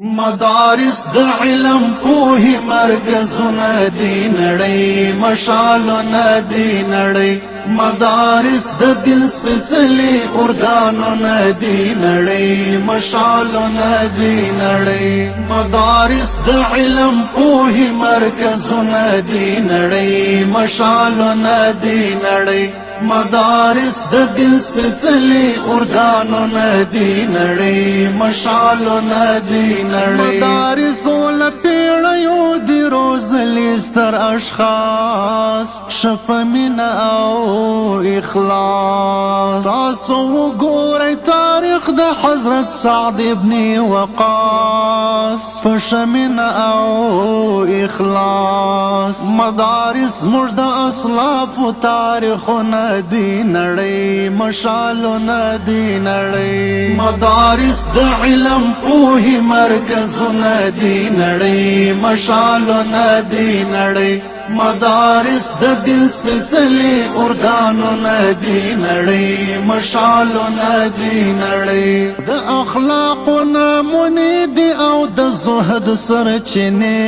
مدارس د علم پوهې مرکزونه دي نړۍ مشالونه دي نړۍ مدارس د دین سپېڅلي ارګانونه دي نړۍ مشالونه دي نړۍ مدارس د علم پوهې مرکزونه دي نړۍ مشالونه دي نړۍ مدارس د دین سپېڅلي ارګانونه دي نړۍ مشالونه دي نړۍ مدارس ول پیړیو دي روزلي ستر اشخاص شپه مینه او اخلاص تاسو وګورئ تاریخ د حضرت سعد ابن وقاص فشمینه او اخلاص مدارس موږ د اسلاف تاریخونه دي نړۍ مشالونه دي نړۍ مدارس د علم پوهې مرکزونه دي نړۍ مشالونه دي نړۍ مدارس د دین سپېڅلي ارګانونه دي نړۍ مشالونه دي نړۍ د اخلاقو نمونې دي او د زهد سرچینې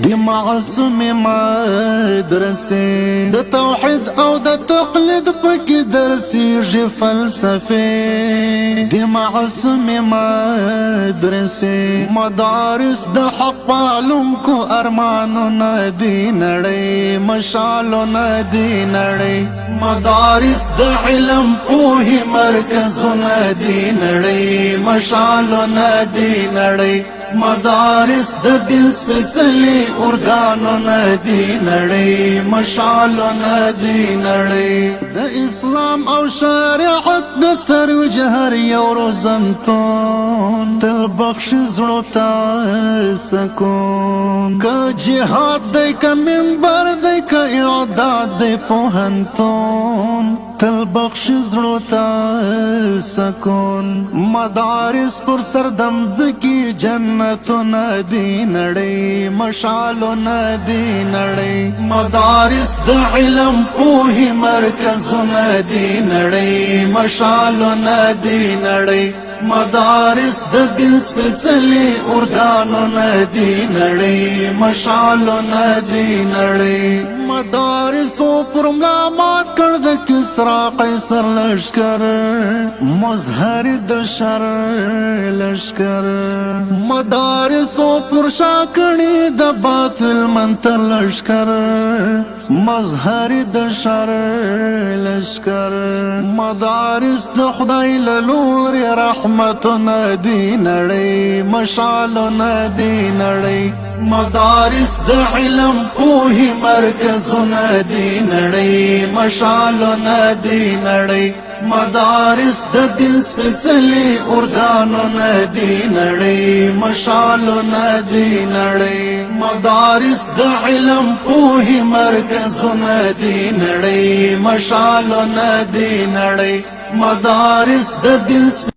د معصومې مدرسې د توحید او د تقلید پکې درسیږي فلسفې د معصومې مدرسې مدارس د حق پالونکو ارمانونه دي نړۍ مشالونه دي نړۍ مدارس د علم پوهې مرکزونه دي نړۍ مشالونه دي نړۍ مدارس د دین سپېڅلي ارګانونه دي نړۍ مشالونه دي نړۍ د اسلام او شریعت د ترویج هر یو روزنتون تل بخشي زړو ته سکون که جهاد دی که منبر دی که اعداد دی پوهنتون تل بخشي زړو ته سکون مدارس پر سر دمځکي جنتونه دي نړۍ مشالونه دي نړۍ مدارس د علم پوهې مرکزونه دي نړۍ مشالونه دي نړۍ مدارس د دین سپېڅلي ارګانونه دي نړۍ مشالونه دي نړۍ مدارسو پر ملا مات کړ د کسرا قیصر لشکر مظهر د شر لشکر مدارسو پر شا کړي د باطل منتر لشکر مظهر د شر لشکر مدارس د خدای له لورې رحمتونه دي نړۍ مشالونه دي نړۍ مدارس د علم پوهې مرکزونه دي نړۍ مشالونه دي نړۍ مدارس د دین سپېڅلي ارګانونه دي نړۍ مشالونه دي نړۍ مدارس د علم پوهې مرکزونه دي نړۍ مشالونه دي نړۍ مدارس د دین